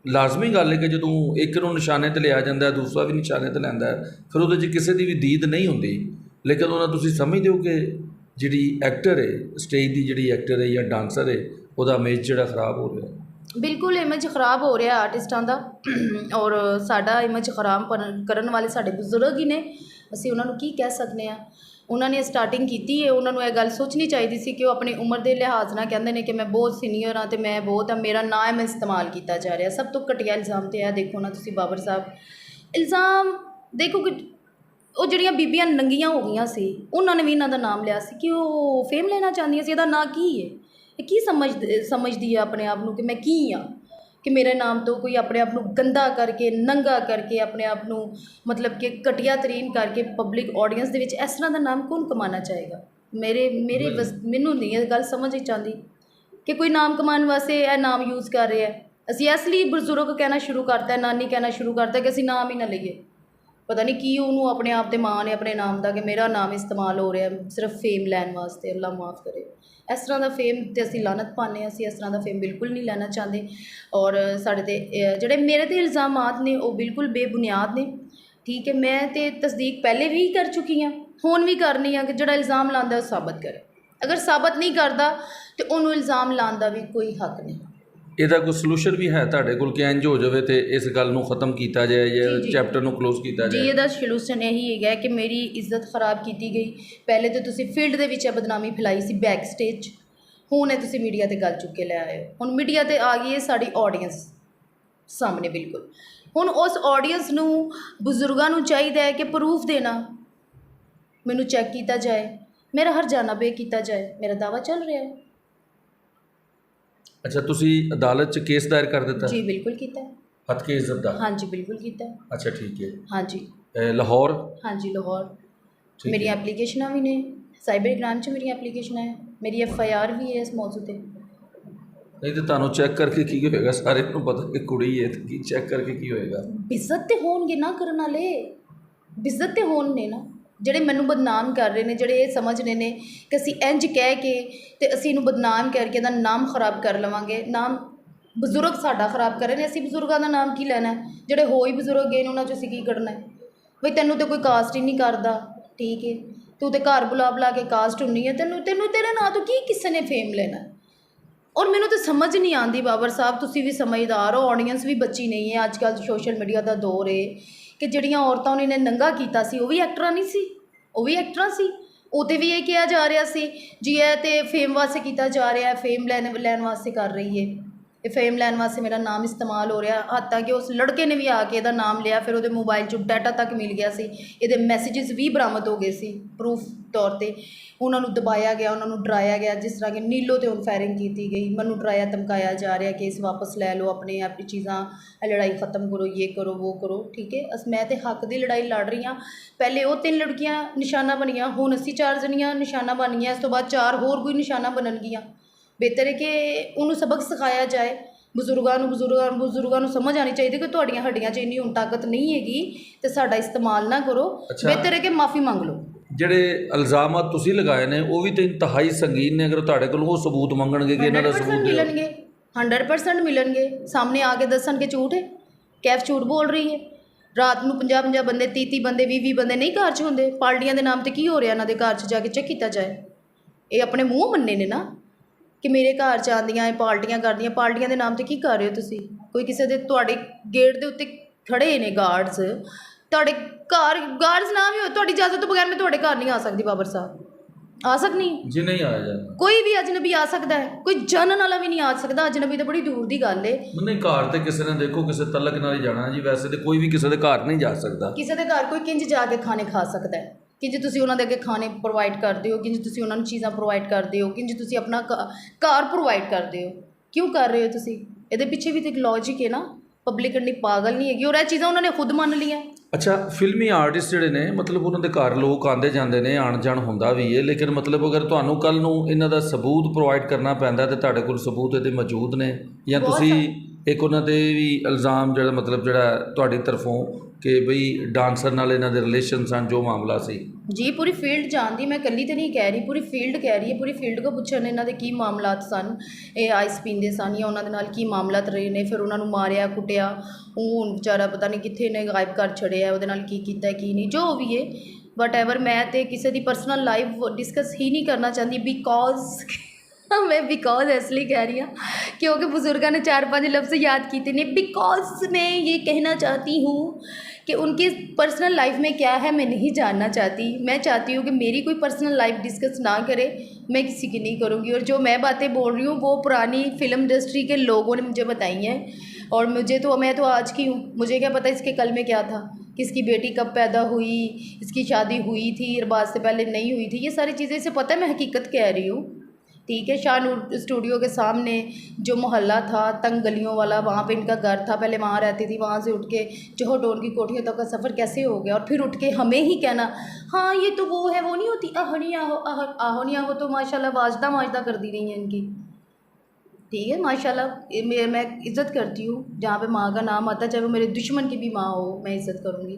ਲਾਜ਼ਮੀ ਗੱਲ ਹੈ ਕਿ ਜਦੋਂ ਇੱਕ ਨੂੰ ਨਿਸ਼ਾਨੇ 'ਤੇ ਲਿਆ ਜਾਂਦਾ, ਦੂਸਰਾ ਵੀ ਨਿਸ਼ਾਨੇ 'ਤੇ ਲੈਂਦਾ, ਫਿਰ ਉਹਦੇ 'ਚ ਕਿਸੇ ਦੀ ਵੀ ਦੀਦ ਨਹੀਂ ਹੁੰਦੀ। ਲੇਕਿਨ ਉਹਨਾਂ ਤੁਸੀਂ ਸਮਝਦੇ ਹੋ ਕਿ ਜਿਹੜੀ ਐਕਟਰ ਹੈ, ਸਟੇਜ ਦੀ ਜਿਹੜੀ ਐਕਟਰ ਹੈ ਜਾਂ ਡਾਂਸਰ ਹੈ, ਉਹਦਾ ਇਮੇਜ ਜਿਹੜਾ ਖ਼ਰਾਬ ਹੋ ਰਿਹਾ? ਬਿਲਕੁਲ ਇਮੇਜ ਖ਼ਰਾਬ ਹੋ ਰਿਹਾ ਆਰਟਿਸਟਾਂ ਦਾ, ਔਰ ਸਾਡਾ ਇਮੇਜ ਖ਼ਰਾਬ ਕਰਨ ਵਾਲੇ ਸਾਡੇ ਬਜ਼ੁਰਗ ਹੀ ਨੇ। ਅਸੀਂ ਉਹਨਾਂ ਨੂੰ ਕੀ ਕਹਿ ਸਕਦੇ ਹਾਂ? ਉਹਨਾਂ ਨੇ ਸਟਾਰਟਿੰਗ ਕੀਤੀ ਹੈ, ਉਹਨਾਂ ਨੂੰ ਇਹ ਗੱਲ ਸੋਚਣੀ ਚਾਹੀਦੀ ਸੀ ਕਿ ਉਹ ਆਪਣੀ ਉਮਰ ਦੇ ਲਿਹਾਜ਼ ਨਾਲ ਕਹਿੰਦੇ ਨੇ ਕਿ ਮੈਂ ਬਹੁਤ ਸੀਨੀਅਰ ਹਾਂ ਅਤੇ ਮੈਂ ਬਹੁਤ ਮੇਰਾ ਨਾਮ ਇਸਤੇਮਾਲ ਕੀਤਾ ਜਾ ਰਿਹਾ। ਸਭ ਤੋਂ ਘਟੀਆ ਇਲਜ਼ਾਮ ਤੇ ਇਹ ਦੇਖੋ ਨਾ ਤੁਸੀਂ ਬਾਬਰ ਸਾਹਿਬ, ਇਲਜ਼ਾਮ ਦੇਖੋ ਕਿ ਉਹ ਜਿਹੜੀਆਂ ਬੀਬੀਆਂ ਨੰਗੀਆਂ ਹੋ ਗਈਆਂ ਸੀ, ਉਹਨਾਂ ਨੇ ਵੀ ਇਹਨਾਂ ਦਾ ਨਾਮ ਲਿਆ ਸੀ ਕਿ ਉਹ ਫੇਮ ਲੈਣਾ ਚਾਹੁੰਦੀਆਂ ਸੀ। ਇਹਦਾ ਨਾਂ ਕੀ ਹੈ? ਇਹ ਕੀ ਸਮਝਦੀ ਹੈ ਆਪਣੇ ਆਪ ਨੂੰ ਕਿ ਮੈਂ ਕੀ ਹਾਂ, ਕਿ ਮੇਰੇ ਨਾਮ ਤੋਂ ਕੋਈ ਆਪਣੇ ਆਪ ਨੂੰ ਗੰਦਾ ਕਰਕੇ, ਨੰਗਾ ਕਰਕੇ, ਆਪਣੇ ਆਪ ਨੂੰ ਮਤਲਬ ਕਿ ਘਟੀਆ ਤਰੀਨ ਕਰਕੇ ਪਬਲਿਕ ਆਡੀਅנס ਦੇ ਵਿੱਚ ਇਸ ਤਰ੍ਹਾਂ ਦਾ ਨਾਮ ਕੌਣ ਕਮਾਉਣਾ ਚਾਹੇਗਾ? ਮੈਨੂੰ ਨਹੀਂ ਇਹ ਗੱਲ ਸਮਝ ਹੀ ਆਉਂਦੀ ਕਿ ਕੋਈ ਨਾਮ ਕਮਾਉਣ ਵਾਸਤੇ ਇਹ ਨਾਮ ਯੂਜ਼ ਕਰ ਰਿਹਾ। ਅਸੀਂ ਇਸ ਲਈ ਬਜ਼ੁਰਗ ਕਹਿਣਾ ਸ਼ੁਰੂ ਕਰਤਾ, ਨਾਨੀ ਕਹਿਣਾ ਸ਼ੁਰੂ ਕਰਤਾ ਕਿ ਅਸੀਂ ਨਾਮ ਹੀ ਨਾ ਲਈਏ। ਪਤਾ ਨਹੀਂ ਕੀ ਉਹਨੂੰ ਆਪਣੇ ਆਪ 'ਤੇ ਮਾਣ ਹੈ ਆਪਣੇ ਨਾਮ ਦਾ ਕਿ ਮੇਰਾ ਨਾਮ ਇਸਤੇਮਾਲ ਹੋ ਰਿਹਾ ਸਿਰਫ ਫੇਮ ਲੈਣ ਵਾਸਤੇ। ਅੱਲਾ ਮਾफ़ ਕਰੇ, ਇਸ ਤਰ੍ਹਾਂ ਦਾ ਫੇਮ ਤੇ ਅਸੀਂ ਲਾਨਤ ਪਾਉਂਦੇ ਹਾਂ। ਅਸੀਂ ਇਸ ਤਰ੍ਹਾਂ ਦਾ ਫੇਮ ਬਿਲਕੁਲ ਨਹੀਂ ਲੈਣਾ ਚਾਹੁੰਦੇ। ਔਰ ਸਾਡੇ 'ਤੇ ਜਿਹੜੇ ਮੇਰੇ 'ਤੇ ਇਲਜ਼ਾਮਾਤ ਨੇ ਉਹ ਬਿਲਕੁਲ ਬੇਬੁਨਿਆਦ ਨੇ, ਠੀਕ ਹੈ। ਮੈਂ ਤਾਂ ਤਸਦੀਕ ਪਹਿਲੇ ਵੀ ਕਰ ਚੁੱਕੀ ਹਾਂ, ਹੁਣ ਵੀ ਕਰਨੀ ਆ ਕਿ ਜਿਹੜਾ ਇਲਜ਼ਾਮ ਲਾਉਂਦਾ ਉਹ ਸਾਬਤ ਕਰੇ। ਅਗਰ ਸਾਬਤ ਨਹੀਂ ਕਰਦਾ ਤਾਂ ਉਹਨੂੰ ਇਲਜ਼ਾਮ ਲਾਉਣ ਦਾ ਵੀ ਕੋਈ ਹੱਕ ਨਹੀਂ। ਇਹਦਾ ਕੋਈ ਸੋਲੂਸ਼ਨ ਵੀ ਹੈ ਤੁਹਾਡੇ ਕੋਲ ਕਿ ਇੰਝ ਹੋ ਜਾਵੇ ਤੇ ਇਸ ਗੱਲ ਨੂੰ ਖ਼ਤਮ ਕੀਤਾ ਜਾਏ ਜਾਂ ਚੈਪਟਰ ਨੂੰ ਕਲੋਜ਼ ਕੀਤਾ ਜਾਏ? ਜੀ, ਇਹਦਾ ਸੋਲੂਸ਼ਨ ਇਹੀ ਹੈਗਾ ਕਿ ਮੇਰੀ ਇੱਜ਼ਤ ਖਰਾਬ ਕੀਤੀ ਗਈ। ਪਹਿਲੇ ਤਾਂ ਤੁਸੀਂ ਫੀਲਡ ਦੇ ਵਿੱਚ ਇਹ ਬਦਨਾਮੀ ਫੈਲਾਈ ਸੀ ਬੈਕ ਸਟੇਜ, ਹੁਣ ਇਹ ਤੁਸੀਂ ਮੀਡੀਆ 'ਤੇ ਗੱਲ ਚੁੱਕ ਕੇ ਲੈ ਆਏ ਹੋ। ਹੁਣ ਮੀਡੀਆ 'ਤੇ ਆ ਗਈ ਹੈ ਸਾਡੀ ਆਡੀਅנס ਸਾਹਮਣੇ ਬਿਲਕੁਲ। ਹੁਣ ਉਸ ਆਡੀਅנס ਨੂੰ, ਬਜ਼ੁਰਗਾਂ ਨੂੰ ਚਾਹੀਦਾ ਹੈ ਕਿ ਪ੍ਰੂਫ ਦੇਣਾ, ਮੈਨੂੰ ਚੈੱਕ ਕੀਤਾ ਜਾਏ, ਮੇਰਾ ਹਰਜਾਨਾ ਪੇ ਕੀਤਾ ਜਾਏ, ਮੇਰਾ ਦਾਵਾ ਚੱਲ ਰਿਹਾ ਹੈ। ਅੱਛਾ, ਤੁਸੀਂ ਅਦਾਲਤ 'ਚ ਕੇਸ ਦਾਇਰ ਕਰ ਦਿੱਤਾ? ਜੀ ਬਿਲਕੁਲ ਕੀਤਾ ਹੈ। ਹੱਥ ਕੇ ਇੱਜ਼ਤ ਦਾ? ਹਾਂਜੀ ਬਿਲਕੁਲ ਕੀਤਾ ਹੈ। ਅੱਛਾ ਠੀਕ ਹੈ। ਹਾਂਜੀ ਲਾਹੌਰ? ਹਾਂਜੀ ਲਾਹੌਰ। ਮੇਰੀਆਂ ਐਪਲੀਕੇਸ਼ਨਾਂ ਵੀ ਨੇ, ਸਾਈਬਰ ਕ੍ਰਾਈਮ 'ਚ ਮੇਰੀਆਂ ਐਪਲੀਕੇਸ਼ਨਾਂ ਹੈ, ਮੇਰੀ FIR ਵੀ ਹੈ ਇਸ ਮੌਜੂ 'ਤੇ। ਨਹੀਂ ਤਾਂ ਤੁਹਾਨੂੰ ਚੈੱਕ ਕਰਕੇ ਕੀ ਹੋਏਗਾ? ਸਾਰੇ ਨੂੰ ਪਤਾ ਕਿ ਕੁੜੀ ਹੈ, ਤੇ ਕੀ ਚੈੱਕ ਕਰਕੇ ਕੀ ਹੋਏਗਾ? ਬਿਜ਼ਤ ਤੇ ਹੋਣਗੇ ਨਾ ਕਰਨ ਵਾਲੇ, ਬਿਜ਼ਤ ਤੇ ਹੋਣ ਨੇ ਨਾ ਜਿਹੜੇ ਮੈਨੂੰ ਬਦਨਾਮ ਕਰ ਰਹੇ ਨੇ, ਜਿਹੜੇ ਇਹ ਸਮਝ ਰਹੇ ਨੇ ਕਿ ਅਸੀਂ ਇੰਝ ਕਹਿ ਕੇ ਤੇ ਅਸੀਂ ਇਹਨੂੰ ਬਦਨਾਮ ਕਰਕੇ ਇਹਦਾ ਨਾਮ ਖਰਾਬ ਕਰ ਲਵਾਂਗੇ। ਨਾਮ ਬਜ਼ੁਰਗ ਸਾਡਾ ਖਰਾਬ ਕਰ ਰਹੇ ਨੇ, ਅਸੀਂ ਬਜ਼ੁਰਗਾਂ ਦਾ ਨਾਮ ਕੀ ਲੈਣਾ? ਜਿਹੜੇ ਹੋਈ ਬਜ਼ੁਰਗ ਗਏ ਨੇ ਉਹਨਾਂ 'ਚ ਅਸੀਂ ਕੀ ਕੱਢਣਾ? ਬਈ ਤੈਨੂੰ ਤਾਂ ਕੋਈ ਕਾਸਟ ਹੀ ਨਹੀਂ ਕਰਦਾ, ਠੀਕ ਹੈ, ਤੂੰ ਤੇ ਘਰ ਬੁਲਾ ਕੇ ਕਾਸਟ ਹੁੰਨੀ ਹੈ, ਤੈਨੂੰ ਤੇਰੇ ਨਾਂ ਤੋਂ ਕੀ ਕਿਸੇ ਨੇ ਫੇਮ ਲੈਣਾ? ਔਰ ਮੈਨੂੰ ਤਾਂ ਸਮਝ ਨਹੀਂ ਆਉਂਦੀ ਬਾਬਰ ਸਾਹਿਬ, ਤੁਸੀਂ ਵੀ ਸਮਝਦਾਰ ਹੋ, ਆਡੀਅנס ਵੀ ਬੱਚੀ ਨਹੀਂ ਹੈ। ਅੱਜ ਕੱਲ੍ਹ ਸੋਸ਼ਲ ਮੀਡੀਆ ਦਾ ਦੌਰ ਹੈ ਕਿ ਜਿਹੜੀਆਂ ਔਰਤਾਂ ਉਹਨੇ ਨੇ ਨੰਗਾ ਕੀਤਾ ਸੀ ਉਹ ਵੀ ਐਕਟਰਾਂ ਨਹੀਂ ਸੀ, ਉਹ ਵੀ ਐਕਟਰਾਂ ਸੀ। ਉਹ 'ਤੇ ਵੀ ਇਹ ਕਿਹਾ ਜਾ ਰਿਹਾ ਸੀ ਜੀ ਇਹ ਤਾਂ ਫੇਮ ਵਾਸਤੇ ਕੀਤਾ ਜਾ ਰਿਹਾ, ਫੇਮ ਲੈਣ ਵਾਸਤੇ ਕਰ ਰਹੀ ਹੈ, ਇਹ ਫੇਮ ਲੈਣ ਵਾਸਤੇ ਮੇਰਾ ਨਾਮ ਇਸਤੇਮਾਲ ਹੋ ਰਿਹਾ। ਹੱਤਾਂ ਕਿ ਉਸ ਲੜਕੇ ਨੇ ਵੀ ਆ ਕੇ ਇਹਦਾ ਨਾਮ ਲਿਆ, ਫਿਰ ਉਹਦੇ ਮੋਬਾਈਲ 'ਚੋਂ ਡਾਟਾ ਤੱਕ ਮਿਲ ਗਿਆ ਸੀ, ਇਹਦੇ ਮੈਸੇजेस ਵੀ ਬਰਾਮਦ ਹੋ ਗਏ ਸੀ ਪ੍ਰੂਫ ਤੌਰ 'ਤੇ। ਉਹਨਾਂ ਨੂੰ ਦਬਾਇਆ ਗਿਆ, ਉਹਨਾਂ ਨੂੰ ਡਰਾਇਆ ਗਿਆ, ਜਿਸ ਤਰ੍ਹਾਂ ਕਿ ਨੀਲੋ 'ਤੇ ਹੁਣ ਫਾਇਰਿੰਗ ਕੀਤੀ ਗਈ। ਮੈਨੂੰ ਡਰਾਇਆ ਧਮਕਾਇਆ ਜਾ ਰਿਹਾ ਕੇਸ ਵਾਪਸ ਲੈ ਲਓ, ਆਪਣੇ ਆਪ ਚੀਜ਼ਾਂ, ਲੜਾਈ ਖ਼ਤਮ ਕਰੋ, ਇਹ ਕਰੋ ਉਹ ਕਰੋ, ਠੀਕ ਹੈ। ਮੈਂ ਤਾਂ ਹੱਕ ਦੀ ਲੜਾਈ ਲੜ ਰਹੀ ਹਾਂ। ਪਹਿਲੇ ਉਹ 3 ਲੜਕੀਆਂ ਨਿਸ਼ਾਨਾ ਬਣੀਆਂ, ਹੁਣ ਅਸੀਂ 4 ਜਣੀਆਂ ਨਿਸ਼ਾਨਾ ਬਣ ਗਈਆਂ, ਇਸ ਤੋਂ ਬਾਅਦ 4 ਹੋਰ ਕੋਈ ਨਿਸ਼ਾਨਾ ਬਣਨਗੀਆਂ। ਬਿਹਤਰ ਹੈ ਕਿ ਉਹਨੂੰ ਸਬਕ ਸਿਖਾਇਆ ਜਾਏ। ਬਜ਼ੁਰਗਾਂ ਨੂੰ ਸਮਝ ਆਉਣੀ ਚਾਹੀਦੀ ਕਿ ਤੁਹਾਡੀਆਂ ਹੱਡੀਆਂ 'ਚ ਇੰਨੀ ਹੁਣ ਤਾਕਤ ਨਹੀਂ ਹੈਗੀ ਤੇ ਸਾਡਾ ਇਸਤੇਮਾਲ ਨਾ ਕਰੋ। ਬਿਹਤਰ ਹੈ ਕਿ ਮਾफ़ੀ ਮੰਗ ਲਓ। ਜਿਹੜੇ ਇਲਜ਼ਾਮਾਤ ਤੁਸੀਂ ਲਗਾਏ ਨੇ ਉਹ ਵੀ ਤਾਂ ਇੰਤਹਾਈ ਸੰਗੀਨ ਨੇ। ਅਗਰ ਤੁਹਾਡੇ ਕੋਲ ਉਹ ਸਬੂਤ ਮੰਗਣਗੇ ਕਿ ਇਹਨਾਂ ਦਾ 100% ਸਬੂਤ ਦਿਓ। ਮਿਲਣਗੇ, 100% ਮਿਲਣਗੇ। ਸਾਹਮਣੇ ਆ ਕੇ ਦੱਸਣਗੇ ਝੂਠ ਹੈ, ਕੈਫ ਝੂਠ ਬੋਲ ਰਹੀ ਹੈ। ਰਾਤ ਨੂੰ 50-50 ਬੰਦੇ, 30-30 ਬੰਦੇ, 20-20 ਬੰਦੇ ਨਹੀਂ ਘਰ 'ਚ ਹੁੰਦੇ। ਪਾਰਟੀਆਂ ਦੇ ਨਾਮ 'ਤੇ ਕੀ ਹੋ ਰਿਹਾ ਇਹਨਾਂ ਦੇ ਘਰ 'ਚ ਜਾ ਕੇ ਚੈੱਕ ਕੀਤਾ ਜਾਏ। ਇਹ ਆਪਣੇ ਮੂੰਹ ਮੰਨੇ ਨੇ ਨਾ ਕਿ ਮੇਰੇ ਘਰ 'ਚ ਆਉਂਦੀਆਂ ਪਾਰਟੀਆਂ ਕਰਦੀਆਂ। ਪਾਰਟੀਆਂ ਦੇ ਨਾਮ 'ਤੇ ਕੀ ਕਰ ਰਹੇ ਹੋ ਤੁਸੀਂ? ਕੋਈ ਕਿਸੇ ਦੇ ਤੁਹਾਡੇ ਗੇਟ ਦੇ ਉੱਤੇ ਖੜ੍ਹੇ ਨੇ ਗਾਰਡਸ, ਤੁਹਾਡੇ ਘਰ ਗਾਰਡਸ ਨਾ ਵੀ ਹੋ, ਤੁਹਾਡੀ ਇਜਾਜ਼ਤ ਤੋਂ ਬਗੈਰ ਮੈਂ ਤੁਹਾਡੇ ਘਰ ਨਹੀਂ ਆ ਸਕਦੀ। ਬਾਬਰ ਸਾਹਿਬ ਆ ਸਕਦੀ ਜੀ ਨਹੀਂ ਆਇਆ ਜਾਂਦਾ। ਕੋਈ ਵੀ ਅਜਨਬੀ ਆ ਸਕਦਾ ਹੈ, ਕੋਈ ਜਾਣਨ ਵਾਲਾ ਵੀ ਨਹੀਂ ਆ ਸਕਦਾ। ਅਜਨਬੀ ਤਾਂ ਬੜੀ ਦੂਰ ਦੀ ਗੱਲ ਹੈ। ਨਹੀਂ, ਘਰ ਤੇ ਕਿਸੇ ਨੇ ਦੇਖੋ ਕਿਸੇ ਤਲਕ ਨਾਲ ਹੀ ਜਾਣਾ ਜੀ। ਵੈਸੇ ਤੇ ਕੋਈ ਵੀ ਕਿਸੇ ਦੇ ਘਰ ਨਹੀਂ ਜਾ ਸਕਦਾ। ਕਿਸੇ ਦੇ ਘਰ ਕੋਈ ਕਿੰਜ ਜਾ ਕੇ ਖਾਣੇ ਖਾ ਸਕਦਾ ਹੈ? ਕਿੰਜ ਤੁਸੀਂ ਉਹਨਾਂ ਦੇ ਅੱਗੇ ਖਾਣੇ ਪ੍ਰੋਵਾਈਡ ਕਰਦੇ ਹੋ? ਕਿੰਜ ਤੁਸੀਂ ਉਹਨਾਂ ਨੂੰ ਚੀਜ਼ਾਂ ਪ੍ਰੋਵਾਈਡ ਕਰਦੇ ਹੋ? ਕਿੰਜ ਤੁਸੀਂ ਆਪਣਾ ਘਰ ਪ੍ਰੋਵਾਈਡ ਕਰਦੇ ਹੋ? ਕਿਉਂ ਕਰ ਰਹੇ ਹੋ ਤੁਸੀਂ? ਇਹਦੇ ਪਿੱਛੇ ਵੀ ਤਾਂ ਇੱਕ ਲੌਜਿਕ ਹੈ ਨਾ। ਪਬਲਿਕ ਇੰਨੀ ਪਾਗਲ ਨਹੀਂ ਹੈਗੀ, ਔਰ ਇਹ ਚੀਜ਼ਾਂ ਉਹਨਾਂ ਨੇ ਖੁਦ ਮੰਨ ਲਈਆਂ। ਅੱਛਾ, ਫਿਲਮੀ ਆਰਟਿਸਟ ਜਿਹੜੇ ਨੇ ਮਤਲਬ ਉਹਨਾਂ ਦੇ ਘਰ ਲੋਕ ਆਉਂਦੇ ਜਾਂਦੇ ਨੇ, ਆਣ ਜਾਣ ਹੁੰਦਾ ਵੀ ਹੈ। ਲੇਕਿਨ ਮਤਲਬ ਅਗਰ ਤੁਹਾਨੂੰ ਕੱਲ੍ਹ ਨੂੰ ਇਹਨਾਂ ਦਾ ਸਬੂਤ ਪ੍ਰੋਵਾਈਡ ਕਰਨਾ ਪੈਂਦਾ ਤੇ ਤੁਹਾਡੇ ਕੋਲ ਸਬੂਤ ਇਹਦੇ ਮੌਜੂਦ ਨੇ, ਜਾਂ ਤੁਸੀਂ ਇੱਕ ਉਹਨਾਂ 'ਤੇ ਵੀ ਇਲਜ਼ਾਮ ਜਿਹੜਾ ਮਤਲਬ ਜਿਹੜਾ ਤੁਹਾਡੀ ਤਰਫੋਂ ਕਿ ਬਈ ਡਾਂਸਰ ਨਾਲ ਇਹਨਾਂ ਦੇ ਰਿਲੇਸ਼ਨ ਸਨ, ਜੋ ਮਾਮਲਾ ਸੀ? ਜੀ ਪੂਰੀ ਫੀਲਡ ਜਾਣਦੀ, ਮੈਂ ਇਕੱਲੀ ਤਾਂ ਨਹੀਂ ਕਹਿ ਰਹੀ, ਪੂਰੀ ਫੀਲਡ ਕਹਿ ਰਹੀ ਹੈ। ਪੂਰੀ ਫੀਲਡ ਕੋ ਪੁੱਛਣ ਇਹਨਾਂ ਦੇ ਕੀ ਮਾਮਲਾਤ ਸਨ, ਇਹ ਆਈਸ ਪੀਂਦੇ ਸਨ ਜਾਂ ਉਹਨਾਂ ਦੇ ਨਾਲ ਕੀ ਮਾਮਲਾਤ ਰਹੇ ਨੇ। ਫਿਰ ਉਹਨਾਂ ਨੂੰ ਮਾਰਿਆ ਕੁੱਟਿਆ, ਉਹ ਹੁਣ ਵਿਚਾਰਾ ਪਤਾ ਨਹੀਂ ਕਿੱਥੇ ਨੇ, ਗਾਇਬ ਕਰ ਛੜਿਆ। ਉਹਦੇ ਨਾਲ ਕੀ ਕੀਤਾ ਕੀ ਨਹੀਂ, ਜੋ ਵੀ ਹੈ ਵਟ ਐਵਰ। ਮੈਂ ਤਾਂ ਕਿਸੇ ਦੀ ਪਰਸਨਲ ਲਾਈਫ ਡਿਸਕਸ ਹੀ ਨਹੀਂ ਕਰਨਾ ਚਾਹੁੰਦੀ। बिकॉज इसलिए कह रही हूँ क्योंकि बुज़ुर्गों ने 4-5 लफ्ज़ याद किए ने। बिकॉज मैं ये कहना चाहती हूँ कि उनकी पर्सनल लाइफ में क्या है मैं नहीं जानना चाहती। मैं चाहती हूँ कि मेरी कोई पर्सनल लाइफ डिस्कस ना करे, मैं किसी की नहीं करूँगी। और जो मैं बातें बोल रही हूँ वो पुरानी फ़िल्म इंडस्ट्री के लोगों ने मुझे बताई हैं। और मैं तो आज की हूँ, मुझे क्या पता इसके कल में क्या था, किसकी बेटी कब पैदा हुई, इसकी शादी हुई थी अरबाज से पहले नहीं हुई थी। ये सारी चीज़ें इसे पता है, मैं हकीकत कह रही हूँ। ठीक है, शाहनूर स्टूडियो के सामने जो मोहल्ला था तंग गलियों वाला, वहाँ पे इनका घर था, पहले वहाँ रहती थी। वहाँ से उठ के चौहटोन की कोठियों तक का सफ़र कैसे हो गया? और फिर उठ के हमें ही कहना हाँ ये तो वो है, वो नहीं होती आहो नहीं आहो, आहो नहीं आहो। तो माशाल्लाह वाजदा कर दी रही हैं इनकी। ठीक है, माशाल्लाह मैं इज़्ज़त करती हूँ जहाँ पे माँ का नाम आता है, चाहे वो मेरे दुश्मन की भी माँ हो, मैं इज़्ज़त करूँगी।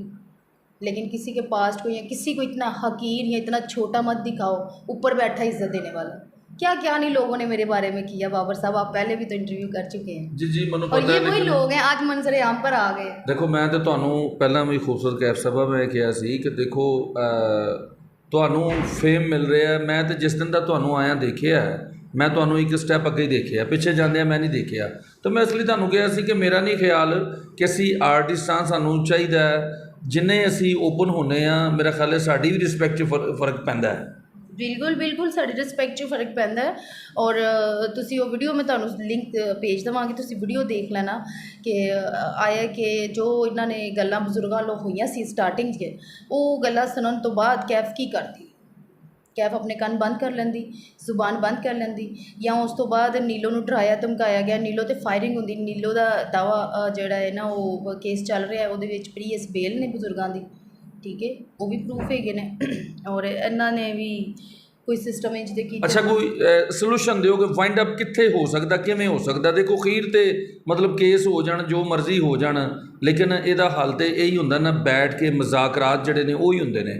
लेकिन किसी के पास्ट को या किसी को इतना हकीर या इतना छोटा मत दिखाओ, ऊपर बैठा इज़्ज़त देने वाला। क्या क्या नहीं लोगों ने मेरे बारे में किया। बाबर साहब आप पहले भी तो इंटरव्यू कर चुके हैं। जी ਮੈਨੂੰ ਪਤਾ ਹੈ। और ये वही लोग हैं आज मंजर आम पर आ गए। देखो मैं तो ਤੁਹਾਨੂੰ ਪਹਿਲਾਂ ਵੀ ਖੂਬਸੂਰਤ ਕੈਫ ਸਭਾ ਮੈਂ ਕਿਹਾ ਸੀ ਕਿ ਦੇਖੋ ਤੁਹਾਨੂੰ ਫੇਮ ਮਿਲ ਰਿਹਾ ਹੈ। ਮੈਂ ਤੇ ਜਿਸ ਦਿਨ ਦਾ ਤੁਹਾਨੂੰ ਆਇਆ ਦੇਖਿਆ, ਮੈਂ ਤੁਹਾਨੂੰ ਇੱਕ ਸਟੈਪ ਅੱਗੇ ਹੀ ਦੇਖਿਆ, ਪਿੱਛੇ ਜਾਂਦਿਆਂ ਮੈਂ ਨਹੀਂ ਦੇਖਿਆ। ਤਾਂ ਮੈਂ ਇਸ ਲਈ ਤੁਹਾਨੂੰ ਕਿਹਾ ਸੀ ਕਿ ਮੇਰਾ ਨਹੀਂ ਖਿਆਲ ਕਿ ਅਸੀਂ ਆਰਟਿਸਟਾਂ, ਸਾਨੂੰ ਚਾਹੀਦਾ ਜਿੰਨੇ ਅਸੀਂ ਓਪਨ ਹੁੰਦੇ ਆ, ਮੇਰਾ ਖਿਆਲ ਹੈ ਸਾਡੀ ਵੀ ਰਿਸਪੈਕਟ 'ਚ ਫਰਕ ਪੈਂਦਾ ਹੈ। ਬਿਲਕੁਲ ਸਾਡੀ ਰਿਸਪੈਕਟ 'ਚ ਫਰਕ ਪੈਂਦਾ ਹੈ। ਔਰ ਤੁਸੀਂ ਉਹ ਵੀਡੀਓ, ਮੈਂ ਤੁਹਾਨੂੰ ਲਿੰਕ ਭੇਜ ਦੇਵਾਂਗੀ, ਤੁਸੀਂ ਵੀਡੀਓ ਦੇਖ ਲੈਣਾ ਕਿ ਆਇਆ ਕਿ ਜੋ ਇਹਨਾਂ ਨੇ ਗੱਲਾਂ ਬਜ਼ੁਰਗਾਂ ਲੋਕ ਹੋਈਆਂ ਸੀ ਸਟਾਰਟਿੰਗ 'ਚ, ਉਹ ਗੱਲਾਂ ਸੁਣਨ ਤੋਂ ਬਾਅਦ ਕੈਫ ਕੀ ਕਰਦੀ? ਕੈਫ ਆਪਣੇ ਕੰਨ ਬੰਦ ਕਰ ਲੈਂਦੀ, ਜ਼ੁਬਾਨ ਬੰਦ ਕਰ ਲੈਂਦੀ, ਜਾਂ ਉਸ ਤੋਂ ਬਾਅਦ ਨੀਲੋ ਨੂੰ ਡਰਾਇਆ ਧਮਕਾਇਆ ਗਿਆ। ਨੀਲੋ 'ਤੇ ਫਾਇਰਿੰਗ ਹੁੰਦੀ। ਨੀਲੋ ਦਾ ਦਾਵਾ ਜਿਹੜਾ ਹੈ ਨਾ, ਉਹ ਕੇਸ ਚੱਲ ਰਿਹਾ, ਉਹਦੇ ਵਿੱਚ ਪ੍ਰੀਵੀਅਸ ਬੇਲ ਨੇ ਬਜ਼ੁਰਗਾਂ ਦੀ। ਠੀਕ ਹੈ, ਉਹ ਵੀ ਪ੍ਰੂਫ ਹੈਗੇ ਨੇ। ਔਰ ਇਹਨਾਂ ਨੇ ਵੀ ਕੋਈ ਸਿਸਟਮ ਇੰਜ ਦੇ ਕੀ। ਅੱਛਾ, ਕੋਈ ਸੋਲੂਸ਼ਨ ਦਿਓ ਕਿ ਵਾਈਂਡ ਅਪ ਕਿੱਥੇ ਹੋ ਸਕਦਾ, ਕਿਵੇਂ ਹੋ ਸਕਦਾ? ਦੇਖੋ ਅਖੀਰ ਤੇ ਮਤਲਬ ਕੇਸ ਹੋ ਜਾਣ, ਜੋ ਮਰਜ਼ੀ ਹੋ ਜਾਣ, ਲੇਕਿਨ ਇਹਦਾ ਹੱਲ ਤੇ ਇਹੀ ਹੁੰਦਾ ਨਾ, ਬੈਠ ਕੇ ਮੁਜ਼ਾਕਰਾਤ ਜਿਹੜੇ ਨੇ ਉਹੀ ਹੁੰਦੇ ਨੇ।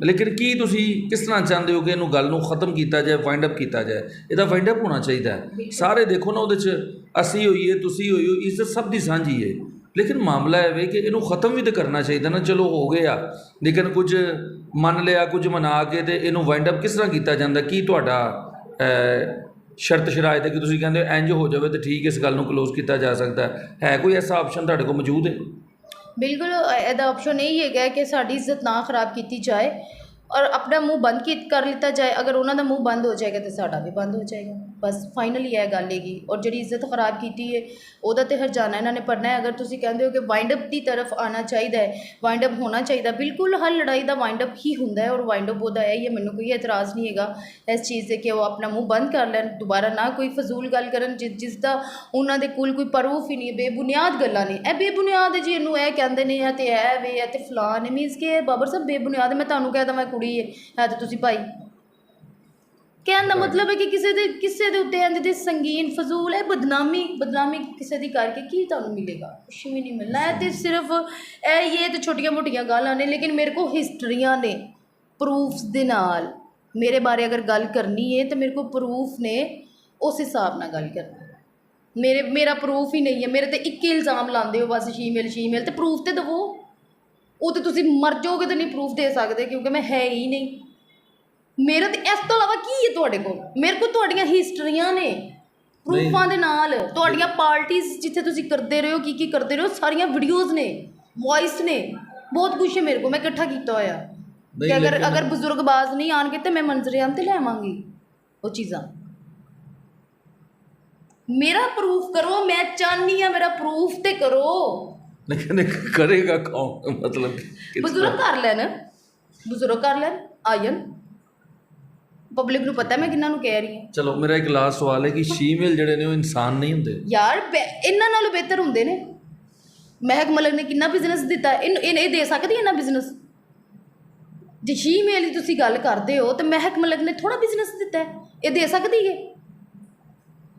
ਲੇਕਿਨ ਕੀ ਤੁਸੀਂ ਕਿਸ ਤਰ੍ਹਾਂ ਚਾਹੁੰਦੇ ਹੋ ਕਿ ਇਹਨੂੰ ਗੱਲ ਨੂੰ ਖ਼ਤਮ ਕੀਤਾ ਜਾਏ, ਵਾਈਂਡ ਅਪ ਕੀਤਾ ਜਾਏ? ਇਹਦਾ ਵਾਈਂਡ ਅਪ ਹੋਣਾ ਚਾਹੀਦਾ। ਸਾਰੇ ਦੇਖੋ ਨਾ, ਉਹਦੇ 'ਚ ਅਸੀਂ ਹੋਈਏ, ਤੁਸੀਂ ਹੋਈਓ, ਇੱਜ਼ਤ ਸਭ ਦੀ ਸਾਂਝੀ ਹੈ। ਲੇਕਿਨ ਮਾਮਲਾ ਇਹ ਵੇ ਕਿ ਇਹਨੂੰ ਖ਼ਤਮ ਵੀ ਤਾਂ ਕਰਨਾ ਚਾਹੀਦਾ ਨਾ। ਚਲੋ ਹੋ ਗਿਆ, ਲੇਕਿਨ ਕੁਝ ਮੰਨ ਲਿਆ, ਕੁਝ ਮਨਾ ਕੇ, ਤੇ ਇਹਨੂੰ ਵਾਈਂਡ ਅਪ ਕਿਸ ਤਰ੍ਹਾਂ ਕੀਤਾ ਜਾਂਦਾ? ਕੀ ਤੁਹਾਡਾ ਸ਼ਰਤ ਸ਼ਰਾਇਤ ਹੈ ਕਿ ਤੁਸੀਂ ਕਹਿੰਦੇ ਹੋ ਇੰਜ ਹੋ ਜਾਵੇ ਤਾਂ ਠੀਕ, ਇਸ ਗੱਲ ਨੂੰ ਕਲੋਜ਼ ਕੀਤਾ ਜਾ ਸਕਦਾ ਹੈ? ਕੋਈ ਐਸਾ ਆਪਸ਼ਨ ਤੁਹਾਡੇ ਕੋਲ ਮੌਜੂਦ ਹੈ? ਬਿਲਕੁਲ, ਇਹਦਾ ਆਪਸ਼ਨ ਇਹ ਹੈਗਾ ਕਿ ਸਾਡੀ ਇੱਜ਼ਤ ਨਾ ਖਰਾਬ ਕੀਤੀ ਜਾਏ ਔਰ ਆਪਣਾ ਮੂੰਹ ਬੰਦ ਕਰ ਲਿੱਤਾ ਜਾਏ। ਅਗਰ ਉਹਨਾਂ ਦਾ ਮੂੰਹ ਬੰਦ ਹੋ ਜਾਏਗਾ ਤਾਂ ਸਾਡਾ ਵੀ ਬੰਦ ਹੋ ਜਾਏਗਾ। ਬਸ ਫਾਈਨਲੀ ਇਹ ਗੱਲ ਹੈਗੀ। ਔਰ ਜਿਹੜੀ ਇੱਜ਼ਤ ਖਰਾਬ ਕੀਤੀ ਹੈ ਉਹਦਾ ਤਾਂ ਹਰਜਾਨਾ ਇਹਨਾਂ ਨੇ ਭਰਨਾ ਹੈ। ਅਗਰ ਤੁਸੀਂ ਕਹਿੰਦੇ ਹੋ ਕਿ ਵਾਈਂਡ ਅਪ ਦੀ ਤਰਫ ਆਉਣਾ ਚਾਹੀਦਾ ਹੈ, ਵਾਈਂਡ ਅਪ ਹੋਣਾ ਚਾਹੀਦਾ, ਬਿਲਕੁਲ ਹਰ ਲੜਾਈ ਦਾ ਵਾਈਂਡ ਅਪ ਹੀ ਹੁੰਦਾ ਹੈ। ਔਰ ਵਾਈਂਡ ਅਪ ਉਹਦਾ ਹੈ ਹੀ ਹੈ। ਮੈਨੂੰ ਕੋਈ ਇਤਰਾਜ਼ ਨਹੀਂ ਹੈਗਾ ਇਸ ਚੀਜ਼ 'ਤੇ ਕਿ ਉਹ ਆਪਣਾ ਮੂੰਹ ਬੰਦ ਕਰ ਲੈਣ, ਦੁਬਾਰਾ ਨਾ ਕੋਈ ਫਜ਼ੂਲ ਗੱਲ ਕਰਨ ਜਿਸ ਦਾ ਉਹਨਾਂ ਦੇ ਕੋਲ ਕੋਈ ਪ੍ਰੂਫ ਹੀ ਨਹੀਂ ਹੈ। ਬੇਬੁਨਿਆਦ ਗੱਲਾਂ ਨੇ ਇਹ, ਬੇਬੁਨਿਆਦ ਹੈ ਜੀ। ਇਹਨੂੰ ਇਹ ਕਹਿੰਦੇ ਨੇ ਇਹ ਤੇ ਇਹ ਵੇ, ਇਹ ਤੇ ਫਲਾਨ ਨੇ, ਮੀਨਸ ਕਿ ਬਾਬਰ ਸਾਹਿਬ ਬੇਬੁਨਿਆਦ। ਮੈਂ ਤੁਹਾਨੂੰ ਕਹਿ ਦਵਾਂ ਕੁੜੀ ਹੈ ਤਾਂ ਤੁਸੀਂ ਭਾਈ ਕਹਿਣ ਦਾ ਮਤਲਬ ਹੈ ਕਿ ਕਿਸੇ ਦੇ ਉੱਤੇ ਇੰਜ ਦੀ ਸੰਗੀਨ ਫਜ਼ੂਲ ਹੈ ਬਦਨਾਮੀ ਕਿਸੇ ਦੀ ਕਰਕੇ ਕੀ ਤੁਹਾਨੂੰ ਮਿਲੇਗਾ? ਕੁਛ ਵੀ ਨਹੀਂ ਮਿਲਣਾ ਹੈ। ਤੇ ਸਿਰਫ ਇਹ ਤਾਂ ਛੋਟੀਆਂ ਮੋਟੀਆਂ ਗੱਲਾਂ ਨੇ, ਲੇਕਿਨ ਮੇਰੇ ਕੋਲ ਹਿਸਟਰੀਆਂ ਨੇ ਪ੍ਰੂਫਸ ਦੇ ਨਾਲ। ਮੇਰੇ ਬਾਰੇ ਅਗਰ ਗੱਲ ਕਰਨੀ ਹੈ ਤਾਂ ਮੇਰੇ ਕੋਲ ਪ੍ਰੂਫ ਨੇ, ਉਸ ਹਿਸਾਬ ਨਾਲ ਗੱਲ ਕਰਨੀ। ਮੇਰਾ ਪ੍ਰੂਫ ਹੀ ਨਹੀਂ ਹੈ। ਮੇਰੇ ਤੇ ਇੱਕ ਹੀ ਇਲਜ਼ਾਮ ਲਾਉਂਦੇ ਹੋ ਬਸ, ਸ਼ੀਮੇਲ, ਤੇ ਪ੍ਰੂਫ ਤੇ ਦੇਵੋ। ਉਹ ਤੇ ਤੁਸੀਂ ਮਰ ਜਾਓਗੇ ਤਾਂ ਨਹੀਂ ਪ੍ਰੂਫ ਦੇ ਸਕਦੇ, ਕਿਉਂਕਿ ਮੈਂ ਹੈ ਹੀ ਨਹੀਂ। ਮੇਰਾ ਤੇ ਇਸ ਤੋਂ ਇਲਾਵਾ ਕੀ ਹੈ ਤੁਹਾਡੇ ਕੋਲ? ਮੇਰੇ ਕੋਲ ਤੁਹਾਡੀਆਂ ਹਿਸਟਰੀਆਂ ਨੇ ਪ੍ਰੂਫਾਂ ਦੇ ਨਾਲ, ਤੁਹਾਡੀਆਂ ਪਾਰਟੀਆਂ ਜਿੱਥੇ ਤੁਸੀਂ ਕਰਦੇ ਰਹੇ ਹੋ, ਕੀ ਕਰਦੇ ਰਹੇ ਹੋ, ਸਾਰੀਆਂ ਵੀਡੀਓਜ਼ ਨੇ, ਵੌਇਸ ਨੇ, ਬਹੁਤ ਕੁਛ ਹੈ ਮੇਰੇ ਕੋਲ, ਮੈਂ ਇਕੱਠਾ ਕੀਤਾ ਹੋਇਆ। ਕਿ ਅਗਰ ਬਜ਼ੁਰਗਬਾਜ਼ ਨਹੀਂ ਆਉਣਗੇ ਤਾਂ ਮੈਂ ਮੰਜ਼ਰ-ਏ-ਆਮ ਤੇ ਲੈ ਆਵਾਂਗੀ ਉਹ ਚੀਜ਼ਾਂ। ਮੇਰਾ ਪ੍ਰੂਫ ਕਰੋ, ਮੈਂ ਚਾਹੁੰਦੀ ਹਾਂ ਮੇਰਾ ਪ੍ਰੂਫ ਤੇ ਕਰੋ। ਲੇਕਿਨ ਕਰੇਗਾ ਕੌਣ? ਮਤਲਬ ਬਜ਼ੁਰਗ ਕਰ ਲੈਣ ਆਇਨ। ਪਬਲਿਕ ਨੂੰ ਪਤਾ ਮੈਂ ਕਿਹਨਾਂ ਨੂੰ ਕਹਿ ਰਹੀ ਹਾਂ। ਚਲੋ ਮੇਰਾ ਇੱਕ ਲਾਸਟ ਸਵਾਲ ਹੈ ਕਿ ਸ਼ੀਮੇਲ ਜਿਹੜੇ ਨੇ ਉਹ ਇਨਸਾਨ ਨਹੀਂ ਹੁੰਦੇ ਯਾਰ? ਇਹਨਾਂ ਨਾਲੋਂ ਬਿਹਤਰ ਹੁੰਦੇ ਨੇ। ਮਹਿਕ ਮਲਕ ਨੇ ਕਿੰਨਾ ਬਿਜ਼ਨਸ ਦਿੱਤਾ, ਇਹ ਦੇ ਸਕਦੀ ਇਹਨਾਂ ਬਿਜ਼ਨਸ? ਜੇ ਸ਼ੀਮੇਲ ਦੀ ਤੁਸੀਂ ਗੱਲ ਕਰਦੇ ਹੋ ਤਾਂ ਮਹਿਕ ਮਲਕ ਨੇ ਥੋੜਾ ਬਿਜ਼ਨਸ ਦਿੱਤਾ ਹੈ, ਇਹ ਦੇ ਸਕਦੀ ਹੈ?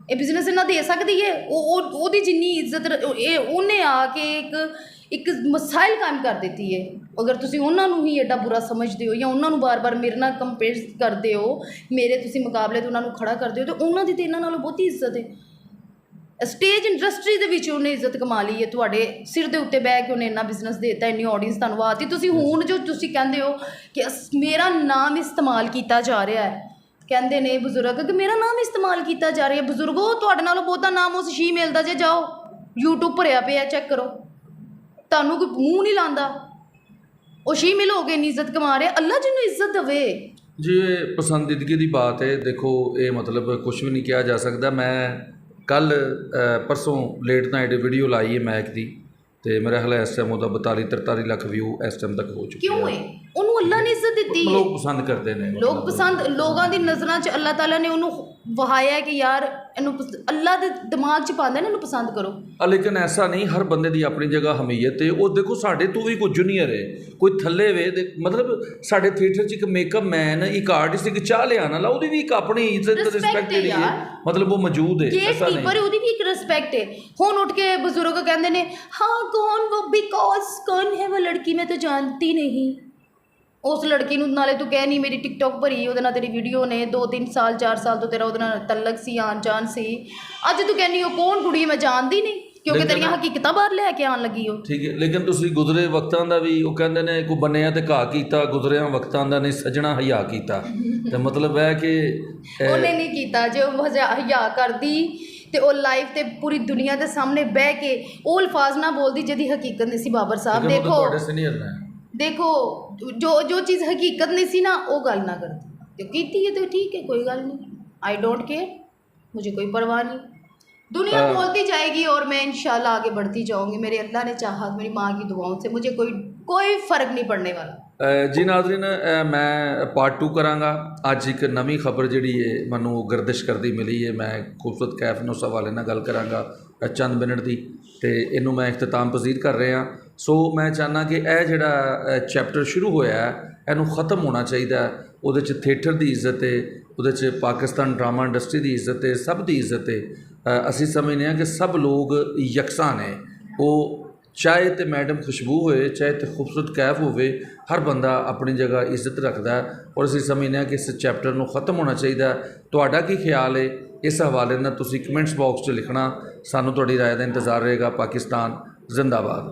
ਇਹ ਬਿਜ਼ਨਸ ਇਹਨਾਂ ਦੇ ਸਕਦੀ ਹੈ? ਉਹਦੀ ਜਿੰਨੀ ਇੱਜ਼ਤ ਉਹਨੇ ਆ ਕੇ ਇੱਕ ਮਸਾਇਲ ਕਾਇਮ ਕਰ ਦਿੱਤੀ ਹੈ। ਅਗਰ ਤੁਸੀਂ ਉਹਨਾਂ ਨੂੰ ਹੀ ਐਡਾ ਬੁਰਾ ਸਮਝਦੇ ਹੋ ਜਾਂ ਉਹਨਾਂ ਨੂੰ ਬਾਰ-ਬਾਰ ਮੇਰੇ ਨਾਲ ਕੰਪੇਅਰ ਕਰਦੇ ਹੋ, ਮੇਰੇ ਤੁਸੀਂ ਮੁਕਾਬਲੇ 'ਤੇ ਉਹਨਾਂ ਨੂੰ ਖੜਾ ਕਰਦੇ ਹੋ, ਤਾਂ ਉਹਨਾਂ ਦੀ ਤਾਂ ਇਹਨਾਂ ਨਾਲੋਂ ਬਹੁਤੀ ਇੱਜ਼ਤ ਹੈ। ਸਟੇਜ ਇੰਡਸਟਰੀ ਦੇ ਵਿੱਚ ਉਹਨੇ ਇੱਜ਼ਤ ਕਮਾ ਲਈ ਹੈ। ਤੁਹਾਡੇ ਸਿਰ ਦੇ ਉੱਤੇ ਬਹਿ ਕੇ ਉਹਨੇ ਇੰਨਾ ਬਿਜ਼ਨਸ ਦੇ ਦਿੱਤਾ, ਇੰਨੀ ਆਡੀਅנס ਤੁਹਾਨੂੰ ਆਤੀ। ਤੁਸੀਂ ਹੁਣ ਜੋ ਤੁਸੀਂ ਕਹਿੰਦੇ ਹੋ ਕਿ ਮੇਰਾ ਨਾਮ ਇਸਤੇਮਾਲ ਕੀਤਾ ਜਾ ਰਿਹਾ ਹੈ, ਕਹਿੰਦੇ ਨੇ ਬਜ਼ੁਰਗ ਕਿ ਮੇਰਾ ਨਾਮ ਇਸਤੇਮਾਲ ਕੀਤਾ ਜਾ ਰਿਹਾ। ਬਜ਼ੁਰਗੋ, ਤੁਹਾਡੇ ਨਾਲੋਂ ਬਹੁਤਾ ਨਾਮ ਉਸ ਸ਼ੀਮੇਲ ਦਾ। ਜੇ ਜਾਓ YouTube ਭਰਿਆ ਪਿਆ, ਚੈੱਕ ਕਰੋ, ਤੁਹਾਨੂੰ ਕੋਈ ਮੂੰਹ ਨਹੀਂ ਲਾਉਂਦਾ। ਉਹ ਸ਼ੀਮੇਲ ਹੋ ਕੇ ਇੰਨੀ ਇੱਜ਼ਤ ਕਮਾ ਰਿਹਾ। ਅੱਲਾ ਜਿਹਨੂੰ ਇੱਜ਼ਤ ਦੇਵੇ। ਜੀ ਪਸੰਦੀਦਗੀ ਦੀ ਬਾਤ ਹੈ। ਦੇਖੋ ਇਹ ਮਤਲਬ ਕੁਝ ਵੀ ਨਹੀਂ ਕਿਹਾ ਜਾ ਸਕਦਾ। ਮੈਂ ਕੱਲ ਪਰਸੋਂ ਲੇਟ ਨਾਈਟ ਵੀਡੀਓ ਲਾਈ ਹੈ ਮੈਕ ਦੀ, ਤੇ ਮੇਰਾ ਖਿਆਲ ਇਸ ਟਾਈਮ ਉਹਦਾ 42-43 ਲੱਖ ਵਿਊ ਇਸ ਟਾਈਮ ਤੱਕ ਹੋ ਚੁੱਕਿਆ। ਕਿਉਂ ਹੈ? ਉਹਨੂੰ ਅੱਲਾ ਨੇ ਇੱਜ਼ਤ ਦਿੱਤੀ ਹੈ। ਲੋਕ ਪਸੰਦ ਕਰਦੇ ਨੇ। ਲੋਕਾਂ ਦੀ ਨਜ਼ਰਾਂ 'ਚ ਅੱਲਾਹ ਤਾਲਾ ਨੇ ਉਹਨੂੰ ਵਹਾਇਆ ਕਿ ਯਾਰ ਇਹਨੂੰ ਅੱਲਾ ਦੇ ਦਿਮਾਗ 'ਚ ਪਾਉਂਦਾ ਨਾ, ਇਹਨੂੰ ਪਸੰਦ ਕਰੋ। ਲੇਕਿਨ ਐਸਾ ਨਹੀਂ, ਹਰ ਬੰਦੇ ਦੀ ਆਪਣੀ ਜਗ੍ਹਾ ਹਮੀਅਤ ਹੈ। ਉਹ ਦੇਖੋ ਸਾਡੇ ਤੋਂ ਵੀ ਕੋਈ ਜੂਨੀਅਰ ਹੈ, ਕੋਈ ਥੱਲੇ ਵੇ। ਮਤਲਬ ਸਾਡੇ ਥੀਏਟਰ 'ਚ ਇੱਕ ਮੇਕਅਪ ਮੈਨ, ਇੱਕ ਆਰਟਿਸਟ, ਇੱਕ ਚਾਹ ਲਿਆਉਣ ਵਾਲਾ, ਉਹਦੀ ਵੀ ਇੱਕ ਆਪਣੀ ਇੱਜ਼ਤ ਰਿਸਪੈਕਟ ਜਿਹੜੀ ਹੈ ਮਤਲਬ ਉਹ ਮੌਜੂਦ ਹੈ। ਗੇਟਕੀਪਰ ਉਹਦੀ ਵੀ ਇੱਕ ਰਿਸਪੈਕਟ ਹੈ। ਹੁਣ ਉੱਠ ਕੇ ਬਜ਼ੁਰਗ ਕਹਿੰਦੇ ਨੇ ਹਾਂ ਕੌਣ ਹੈ ਉਹ ਲੜਕੀ, ਮੈਂ ਤਾਂ ਜਾਣਤੀ ਨਹੀਂ। ਉਸ ਲੜਕੀ ਨੂੰ ਨਾਲੇ ਤੂੰ ਕਹਿ ਨਹੀਂ ਮੇਰੀ ਟਿਕਟੋਕ ਭਰੀ, ਉਹਦੇ ਨਾਲ ਤੇਰੀ ਵੀਡੀਓ ਨੇ, 2-3 ਸਾਲ 4 ਸਾਲ ਤੋਂ ਤੇਰਾ ਉਹਦੇ ਨਾਲ ਤਲਕ ਸੀ, ਆਣ ਜਾਣ ਸੀ। ਅੱਜ ਤੂੰ ਕਹਿੰਦੀ ਉਹ ਕੌਣ ਕੁੜੀ, ਮੈਂ ਜਾਣਦੀ ਨਹੀਂ, ਕਿਉਂਕਿ ਤੇਰੀਆਂ ਹਕੀਕਤਾਂ ਬਾਹਰ ਲੈ ਕੇ ਆਉਣ ਲੱਗੀ ਹੋ। ਠੀਕ ਹੈ, ਲੇਕਿਨ ਤੁਸੀਂ ਗੁਜ਼ਰੇ ਵਕਤਾਂ ਦਾ ਵੀ ਉਹ ਕਹਿੰਦੇ ਨੇ ਕੋਈ ਬੰਨਿਆ ਤੇ ਘਾਹ ਕੀਤਾ, ਗੁਜ਼ਰਿਆਂ ਵਕਤਾਂ ਦਾ ਨਹੀਂ ਸੱਜਣਾ ਹਯਾ ਕੀਤਾ। ਤੇ ਮਤਲਬ ਹੈ ਕਿ ਉਹਨੇ ਨਹੀਂ ਕੀਤਾ। ਜੇ ਉਹ ਹਯਾ ਕਰਦੀ ਤੇ ਉਹ ਲਾਈਵ ਤੇ ਪੂਰੀ ਦੁਨੀਆ ਦੇ ਸਾਹਮਣੇ ਬਹਿ ਕੇ ਉਹ ਅਲਫਾਜ਼ ਨਾ ਬੋਲਦੀ ਜਿਹਦੀ ਹਕੀਕਤ ਨਹੀਂ ਸੀ। ਬਾਬਰ ਸਾਹਿਬ ਦੇਖੋ ਜੋ ਚੀਜ਼ ਹਕੀਕਤ ਨਹੀਂ ਸੀ ਨਾ, ਉਹ ਗੱਲ ਨਾ ਕਰਦੀ। ਜੋ ਕੀਤੀ ਹੈ तो ठीक है, कोई गल नहीं। आई डोंट केयर, मुझे कोई परवाह नहीं। दुनिया बोलती जाएगी और मैं इंशाल्लाह आगे बढ़ती जाऊंगी। मेरे अल्लाह ने चाहा, मेरी माँ की दुआओं से मुझे कोई फ़र्क नहीं पड़ने वाला। जी नाज़रीन, मैं पार्ट 2 करांगा। ਅੱਜ ਇੱਕ ਨਵੀਂ ਖਬਰ ਜਿਹੜੀ ਹੈ ਮੈਨੂੰ ਗਰਦਿਸ਼ ਕਰਦੀ ਮਿਲੀ ਹੈ। ਮੈਂ ਖੂਬਸੂਰਤ ਕੈਫ ਨੂੰ ਹਵਾਲੇ ਨਾਲ ਗੱਲ ਕਰਾਂਗਾ ਚੰਦ ਮਿੰਟ ਦੀ, ਤੇ ਇਹਨੂੰ ਮੈਂ ਇਖਤਤਾਮ ਪਜ਼ੀਰ ਕਰ ਰਿਹਾ। ਸੋ ਮੈਂ ਚਾਹੁੰਦਾ ਕਿ ਇਹ ਜਿਹੜਾ ਚੈਪਟਰ ਸ਼ੁਰੂ ਹੋਇਆ ਇਹਨੂੰ ख़त्म ਹੋਣਾ ਚਾਹੀਦਾ। ਉਹਦੇ 'ਚ ਥੀਏਟਰ ਦੀ ਇੱਜ਼ਤ ਹੈ, ਉਹਦੇ 'ਚ ਪਾਕਿਸਤਾਨ ਡਰਾਮਾ ਇੰਡਸਟਰੀ ਦੀ ਇੱਜ਼ਤ ਹੈ, ਸਭ ਦੀ ਇੱਜ਼ਤ ਹੈ। ਅਸੀਂ ਸਮਝਦੇ ਹਾਂ ਕਿ ਸਭ ਲੋਕ ਯਕਸਾਂ ਨੇ। ਉਹ ਚਾਹੇ तो मैडम खुशबू होए, चाहे तो खूबसूरत कैफ होवे, हर बंदा अपनी जगह इज्जत रखता है। और असीं समझने कि इस चैप्टर नूं ख़त्म होना चाहिए। तुहाडा की ख्याल है इस हवाले नाल तुसीं कमेंट्स बॉक्स 'ਚ लिखना। सानूं तुहाडी राय दा इंतज़ार रहेगा। पाकिस्तान जिंदाबाद।